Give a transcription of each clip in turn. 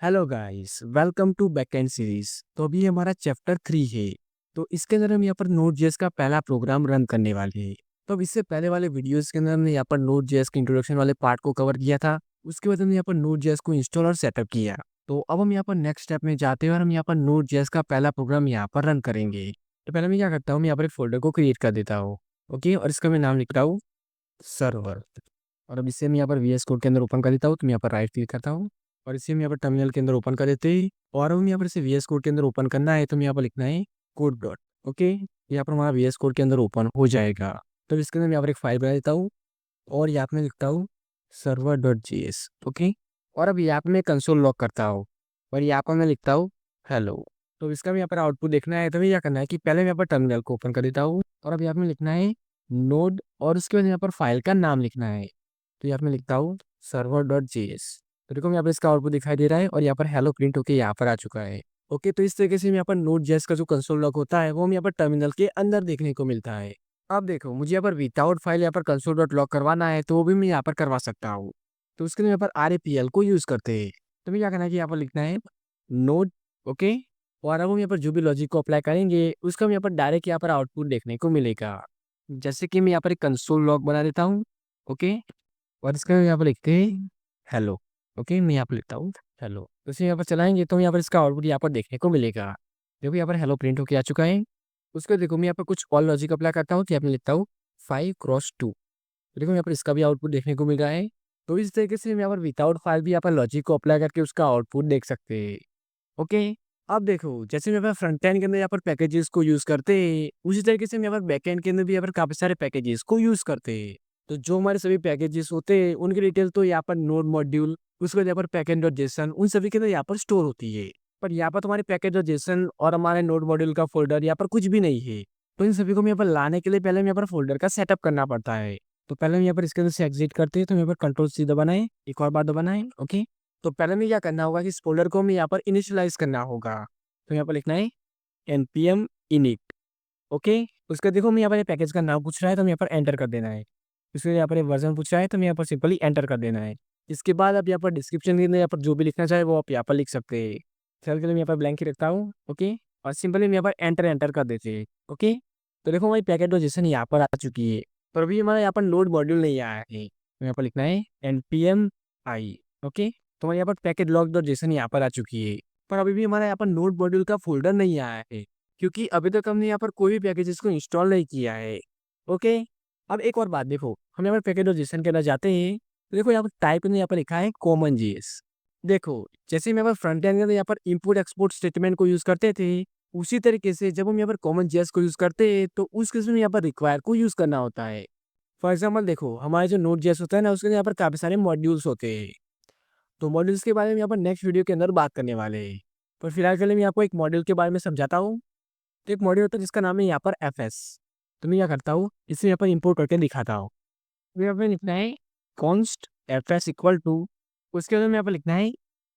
Hello guys, welcome to backend series. तो अभी हमारा चैप्टर 3 है। तो इसके अंदर हम यहाँ पर नोड जेएस का पहला प्रोग्राम रन करने वाले हैं। तो अब इससे पहले वाले वीडियोस के अंदर हमने यहाँ पर नोड जेएस के इंट्रोडक्शन वाले पार्ट को कवर किया था। उसके बाद हमने यहाँ पर नोड जेएस को इंस्टॉल और सेटअप किया। तो अब हम यहाँ पर नेक्स्ट स्टेप में जाते हैं और हम यहाँ पर नोड जेएस का पहला प्रोग्राम यहाँ पर रन करेंगे। तो पहले मैं क्या करता हूँ, मैं यहाँ पर एक फोल्डर को क्रिएट कर देता हूँ। ओके, और इसका मैं नाम लिखता हूँ सर्वर। और अब इसे मैं यहाँ पर वीएस कोड के अंदर ओपन कर देता हूँ। तो मैं यहाँ पर राइट क्लिक करता हूँ और इसे हम यहाँ पर टर्मिनल के अंदर ओपन कर देते हैं। और हम यहाँ पर इसे वीएस कोड के अंदर ओपन करना है, तो हम यहाँ पर लिखना है कोड डॉट। ओके, यहाँ पर हमारा वीएस कोड के अंदर ओपन हो जाएगा। तो इसके अंदर मैं यहाँ पर एक फाइल बना देता हूँ और यहाँ पे मैं लिखता हूँ server dot G S. Okay, और अब यहाँ पे मैं कंसोल लॉग करता हूँ और यहाँ पर मैं लिखता हूँ हेलो। तो इसका भी यहाँ पर आउटपुट देखना है, तो मैं क्या करना है कि पहले मैं यहाँ पर टर्मिनल को ओपन कर देता हूँ और अब यहाँ पे लिखना है नोड और उसके बाद यहाँ पर फाइल का नाम लिखना है। तो यहाँ पे मैं लिखता हूँ सर्वर डॉट जी एस। तो देखो यहाँ पर इसका आउटपुट दिखाई दे रहा है और यहाँ पर हेलो प्रिंट होकर यहाँ पर आ चुका है। ओके, तो इस तरीके से यहाँ पर नोड जेएस का जो कंसोल लॉग होता है वो हम यहाँ पर टर्मिनल के अंदर देखने को मिलता है। अब देखो, मुझे यहाँ पर विदाउट फाइल यहाँ पर कंसोल डॉट लॉग करवाना है, तो वो भी मैं यहाँ पर करवा सकता हूँ। तो उसके लिए यहाँ पर RAPL को यूज़ करते हैं। तो मैं क्या करना है कि यहाँ पर लिखना है नोड। ओके, और अब हम यहाँ पर जो भी लॉजिक को अप्लाई करेंगे उसका हम यहाँ पर डायरेक्ट यहाँ पर आउटपुट देखने को मिलेगा। जैसे कि मैं यहाँ पर एक कंसोल लॉग बना देता हूँ। ओके, और इसका यहाँ पर लिखते हैं हेलो। ओके, मैं यहाँ पर लिखता हूँ हेलो। तो इसे यहाँ पर चलाएंगे तो यहाँ पर इसका आउटपुट यहाँ पर देखने को मिलेगा। देखो यहाँ पर हेलो प्रिंट होकर आ चुका है। उसके देखो मैं यहाँ पर कुछ और लॉजिक अप्लाई करता हूँ, तो यहाँ पे लिखता हूँ 5x2। देखो यहाँ पर इसका भी आउटपुट देखने को मिल रहा है। तो इस तरीके से हम यहाँ पर विदाउट फाइल भी यहाँ पर लॉजिक को अप्लाई करके उसका आउटपुट देख सकते हैं। ओके, अब देखो जैसे हम यहाँ पर फ्रंट एंड के अंदर यहाँ पर पैकेजेस को यूज़ करते हैं, उसी तरीके से हम यहाँ पर बैक एंड के अंदर भी यहाँ पर काफ़ी सारे पैकेजेस को यूज़ करते हैं। तो जो हमारे सभी पैकेजेस होते हैं उनकी डिटेल तो यहाँ पर नोड मॉड्यूल, उसके बाद यहाँ पर पैकेज डॉट जेसन, उन सभी के अंदर यहाँ पर स्टोर होती है। पर यहाँ पर तुम्हारे पैकेज डॉट जेसन और हमारे नोड मॉड्यूल का फोल्डर यहाँ पर कुछ भी नहीं है। तो इन सभी को हम यहाँ पर लाने के लिए पहले हम यहाँ पर फोल्डर का सेटअप करना पड़ता है। तो पहले हम यहाँ पर इसके अंदर से एग्जिट करते हैं, तो यहाँ पर कंट्रोल C दबाना है, एक और बार दबाना है। ओके, तो पहले में क्या करना होगा कि इस फोल्डर को हमें यहाँ पर इनिशियलाइज करना होगा। तो यहाँ पर लिखना है npm init। ओके, उसका देखो मैं यहाँ पर पैकेज का नाम पूछ रहा है, तो हम यहाँ पर एंटर कर देना है। इसके यहाँ पर वर्जन पूछ रहा है, तो हम यहाँ पर सिंपली एंटर कर देना है। इसके बाद आप यहाँ पर डिस्क्रिप्शन के अंदर यहाँ पर जो भी लिखना चाहे वो आप यहाँ पर लिख सकते हैं। फिलहाल के लिए मैं यहाँ पर ब्लैंक ही रखता हूँ। ओके, और सिंपली मैं यहाँ पर एंटर एंटर कर देते हैं। ओके, तो देखो हमारी पैकेट डॉट यहाँ पर आ चुकी है, पर अभी हमारा यहाँ पर नोड मॉड्यूल नहीं आया है। तो यहाँ पर लिखना है npm i। ओके, तो हमारे यहाँ पर पैकेट लॉग डॉट जेसन यहाँ पर आ चुकी है, पर अभी भी हमारा यहाँ पर नोड मॉड्यूल का फोल्डर नहीं आया है, क्योंकि अभी तक हमने यहाँ पर कोई भी पैकेजेस को इंस्टॉल नहीं किया है। ओके, अब एक और बात देखो, हम यहाँ पर पैकेज डॉट जेसन के अंदर जाते हैं, तो देखो यहाँ पर टाइप में यहाँ पर लिखा है कॉमन जेएस। देखो जैसे हम यहाँ पर फ्रंट एंड के अंदर यहाँ पर इम्पोर्ट एक्सपोर्ट स्टेटमेंट को यूज करते थे, उसी तरीके से जब हम यहाँ पर कॉमन जेएस को यूज करते हैं तो उस केस में यहाँ पर रिक्वायर को यूज करना होता है। फॉर एग्जाम्पल देखो, हमारे जो नोड जेएस होता है ना, उसके अंदर यहाँ पर काफी सारे मॉड्यूल्स होते हैं। तो मॉड्यूल्स के बारे में यहाँ पर नेक्स्ट वीडियो के अंदर बात करने वाले हैं। पर फिलहाल के लिए मैं आपको एक मॉड्यूल के बारे में समझाता हूँ। तो एक मॉड्यूल होता है जिसका नाम है यहाँ पर fs। तो मैं क्या करता हूँ, इसे यहाँ पर इंपोर्ट करके दिखाता हूँ। तो यहाँ पर लिखना है कॉन्स्ट fs इक्वल टू, उसके बाद में यहाँ पर लिखना है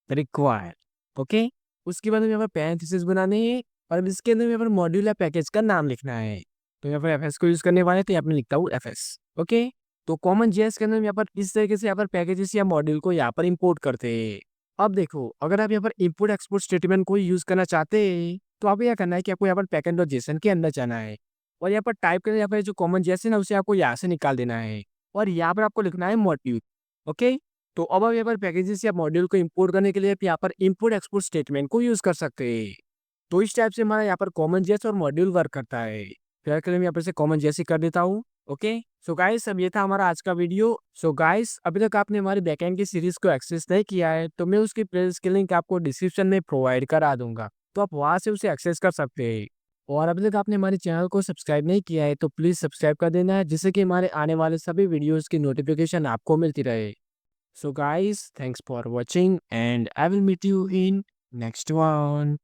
रिक्वायर। ओके, उसके बाद में यहाँ पर पैरेंथेसिस बनाने हैं और अब इसके अंदर यहाँ पर मॉड्यूल या पैकेज का नाम लिखना है। तो यहाँ पर fs को यूज करने वाले, तो यहाँ पर लिखता हूँ fs। ओके, तो कॉमन जेएस के अंदर यहाँ पर इस तरीके से यहाँ पर पैकेजेस या मॉड्यूल को यहाँ पर इंपोर्ट करते हैं। अब देखो, अगर आप यहाँ पर इंपोर्ट एक्सपोर्ट स्टेटमेंट को यूज करना चाहते हैं, तो आपको क्या करना है कि आपको यहाँ पर पैकेज डॉट जेसन के अंदर जाना है और यहाँ पर टाइप करना, यहाँ पर जो कॉमन जेएस है ना उसे आपको यहाँ से निकाल देना है और यहाँ पर आपको लिखना है मॉड्यूल। ओके, तो अब आप यहाँ पर पैकेजेस या मॉड्यूल को इंपोर्ट करने के लिए आप यहाँ पर इंपोर्ट एक्सपोर्ट स्टेटमेंट को यूज कर सकते हैं। तो इस टाइप से हमारा यहाँ पर कॉमन जेएस और मॉड्यूल वर्क करता है। फिलहाल के लिए मैं यहाँ पर से कॉमन जेएस ही कर देता हूँ। ओके, सो गाइस, अब ये था हमारा आज का वीडियो। सो गाइस, अभी तक आपने हमारी बैकएंड की सीरीज को एक्सेस नहीं किया है, तो मैं उसकी प्लेलिस्ट की लिंक आपको डिस्क्रिप्शन में प्रोवाइड करा दूंगा, तो आप वहां से उसे एक्सेस कर सकते हैं। और अभी तक आपने हमारे चैनल को सब्सक्राइब नहीं किया है, तो प्लीज सब्सक्राइब कर देना है, जिससे कि हमारे आने वाले सभी वीडियोस की नोटिफिकेशन आपको मिलती रहे। So guys, thanks for watching and I will meet you in next one.